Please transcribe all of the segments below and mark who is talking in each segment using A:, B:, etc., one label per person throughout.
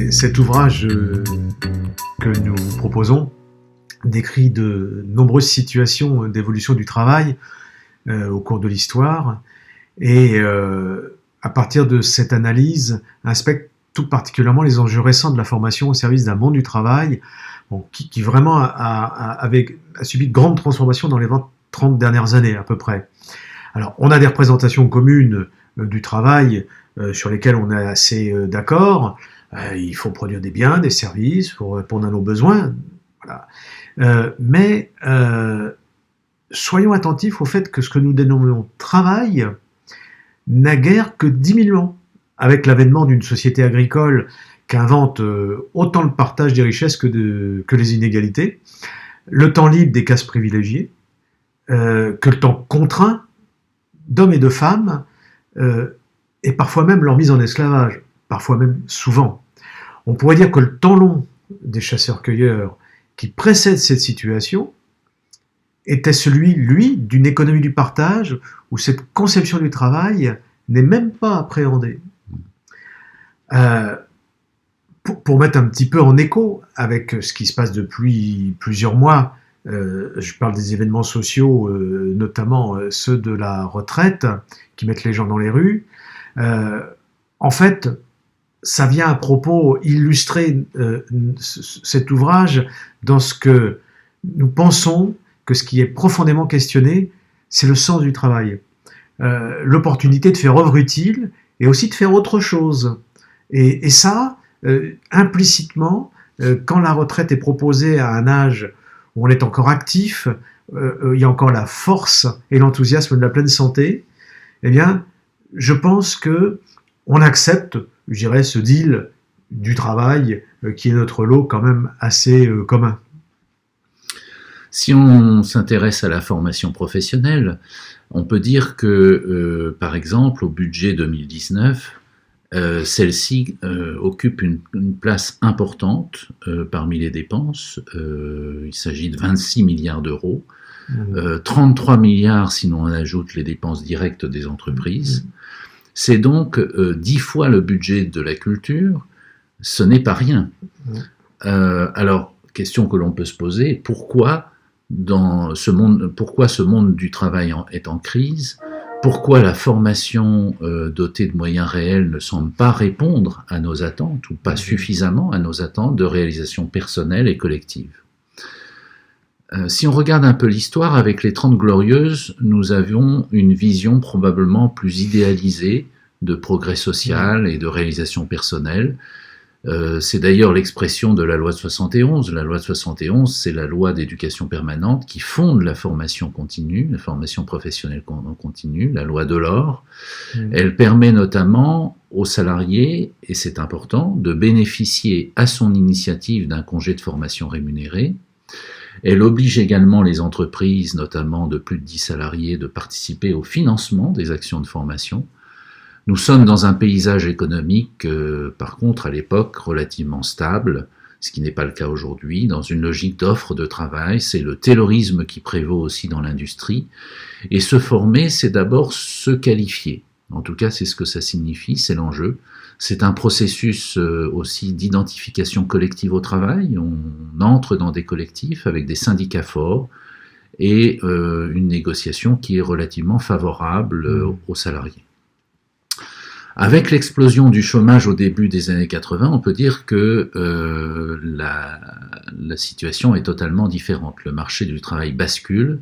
A: Cet ouvrage que nous proposons décrit de nombreuses situations d'évolution du travail au cours de l'histoire et à partir de cette analyse inspecte tout particulièrement les enjeux récents de la formation au service d'un monde du travail qui vraiment a subi de grandes transformations dans les 20-30 dernières années à peu près. Alors on a des représentations communes du travail sur lesquelles on est assez d'accord. Il faut produire des biens, des services pour répondre à nos besoins. Voilà. Mais soyons attentifs au fait que ce que nous dénommons travail n'a guère que 10 000 ans, avec l'avènement d'une société agricole qui invente autant le partage des richesses que les inégalités, le temps libre des classes privilégiées, que le temps contraint d'hommes et de femmes, et parfois même leur mise en esclavage, parfois même souvent. On pourrait dire que le temps long des chasseurs-cueilleurs qui précède cette situation était celui, lui, d'une économie du partage où cette conception du travail n'est même pas appréhendée. Pour mettre un petit peu en écho avec ce qui se passe depuis plusieurs mois, je parle des événements sociaux, notamment ceux de la retraite, qui mettent les gens dans les rues. En fait, ça vient à propos illustrer cet ouvrage dans ce que nous pensons que ce qui est profondément questionné, c'est le sens du travail. L'opportunité de faire œuvre utile et aussi de faire autre chose. Et ça, implicitement, quand la retraite est proposée à un âge où on est encore actif, il y a encore la force et l'enthousiasme de la pleine santé, eh bien, je pense que on accepte, je dirais, ce deal du travail qui est notre lot quand même assez commun.
B: Si on s'intéresse à la formation professionnelle, on peut dire que, par exemple, au budget 2019, celle-ci occupe une place importante parmi les dépenses. Il s'agit de 26 milliards d'euros, 33 milliards si l'on ajoute les dépenses directes des entreprises. C'est donc 10 fois le budget de la culture. Ce n'est pas rien. Alors, question que l'on peut se poser, pourquoi ce monde du travail est en crise? Pourquoi la formation dotée de moyens réels ne semble pas répondre à nos attentes, ou pas suffisamment à nos attentes de réalisation personnelle et collective? Si on regarde un peu l'histoire, avec les 30 Glorieuses, nous avions une vision probablement plus idéalisée de progrès social et de réalisation personnelle. C'est d'ailleurs l'expression de la loi de 71. La loi de 71, c'est la loi d'éducation permanente qui fonde la formation continue, la formation professionnelle continue, la loi Delors. Elle permet notamment aux salariés, et c'est important, de bénéficier à son initiative d'un congé de formation rémunéré. Elle oblige également les entreprises, notamment de plus de 10 salariés, de participer au financement des actions de formation. Nous sommes dans un paysage économique, par contre, à l'époque, relativement stable, ce qui n'est pas le cas aujourd'hui, dans une logique d'offre de travail. C'est le taylorisme qui prévaut aussi dans l'industrie. Et se former, c'est d'abord se qualifier. En tout cas, c'est ce que ça signifie, c'est l'enjeu. C'est un processus aussi d'identification collective au travail. On entre dans des collectifs avec des syndicats forts et une négociation qui est relativement favorable aux salariés. Avec l'explosion du chômage au début des années 80, on peut dire que la situation est totalement différente. Le marché du travail bascule.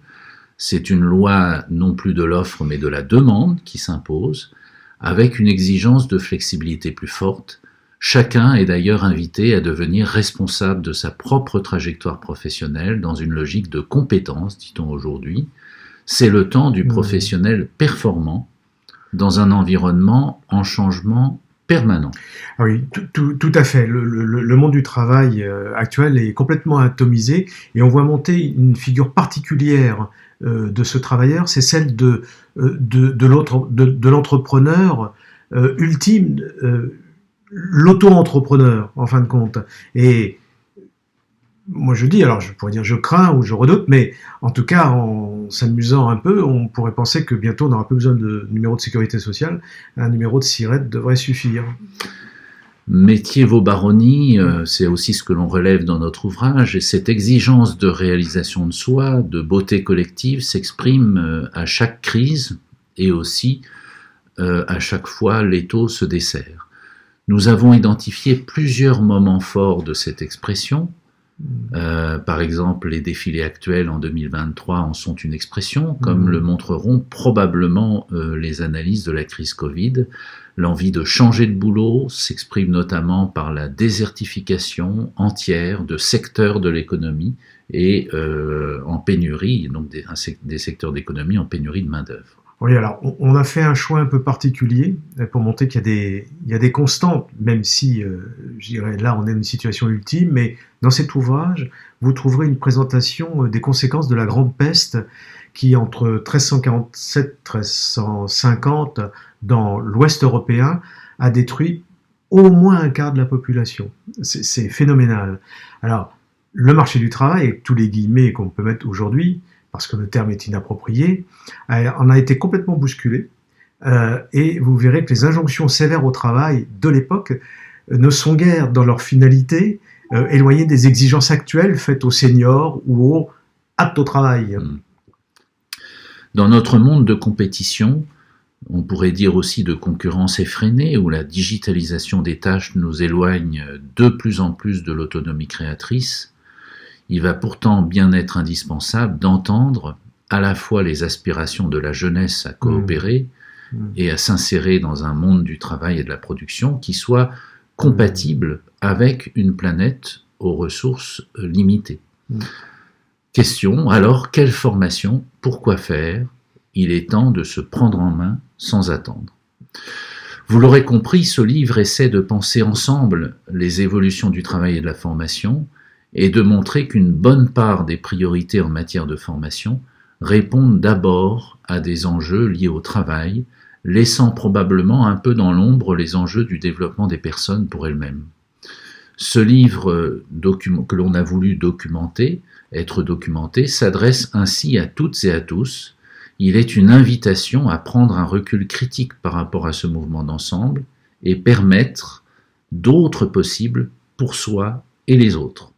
B: C'est une loi non plus de l'offre mais de la demande qui s'impose, avec une exigence de flexibilité plus forte. Chacun est d'ailleurs invité à devenir responsable de sa propre trajectoire professionnelle dans une logique de compétence, dit-on aujourd'hui. C'est le temps du professionnel performant dans un environnement en changement permanent.
A: Ah oui, tout à fait. Le monde du travail actuel est complètement atomisé et on voit monter une figure particulière de ce travailleur, c'est celle de l'entrepreneur ultime, l'auto-entrepreneur en fin de compte. Et moi je dis, alors je pourrais dire je crains ou je redoute, mais en tout cas en s'amusant un peu, on pourrait penser que bientôt on n'aura plus besoin de numéro de sécurité sociale, un numéro de SIRET devrait suffire.
B: Métier vaut baronnie, c'est aussi ce que l'on relève dans notre ouvrage, et cette exigence de réalisation de soi, de beauté collective, s'exprime à chaque crise, et aussi à chaque fois l'étau se dessert. Nous avons identifié plusieurs moments forts de cette expression. Par exemple, les défilés actuels en 2023 en sont une expression, comme le montreront probablement les analyses de la crise Covid. L'envie de changer de boulot s'exprime notamment par la désertification entière de secteurs de l'économie et en pénurie, donc des secteurs d'économie en pénurie de main-d'œuvre.
A: Oui, alors on a fait un choix un peu particulier pour montrer qu'il y a des constantes, même si, je dirais, là on est dans une situation ultime, mais dans cet ouvrage, vous trouverez une présentation des conséquences de la Grande Peste qui, entre 1347 et 1350, dans l'Ouest européen, a détruit au moins un quart de la population. C'est phénoménal. Alors, le marché du travail, avec tous les guillemets qu'on peut mettre aujourd'hui, parce que le terme est inapproprié, en a été complètement bousculé. Et vous verrez que les injonctions sévères au travail de l'époque ne sont guère, dans leur finalité, éloignées des exigences actuelles faites aux seniors ou aux aptes au travail.
B: Dans notre monde de compétition, on pourrait dire aussi de concurrence effrénée, où la digitalisation des tâches nous éloigne de plus en plus de l'autonomie créatrice, il va pourtant bien être indispensable d'entendre à la fois les aspirations de la jeunesse à coopérer et à s'insérer dans un monde du travail et de la production qui soit compatible avec une planète aux ressources limitées. Question, alors, quelle formation? Pourquoi faire? Il est temps de se prendre en main sans attendre. Vous l'aurez compris, ce livre essaie de penser ensemble les évolutions du travail et de la formation, et de montrer qu'une bonne part des priorités en matière de formation répondent d'abord à des enjeux liés au travail, laissant probablement un peu dans l'ombre les enjeux du développement des personnes pour elles-mêmes. Ce livre que l'on a voulu être documenté, s'adresse ainsi à toutes et à tous. Il est une invitation à prendre un recul critique par rapport à ce mouvement d'ensemble et permettre d'autres possibles pour soi et les autres.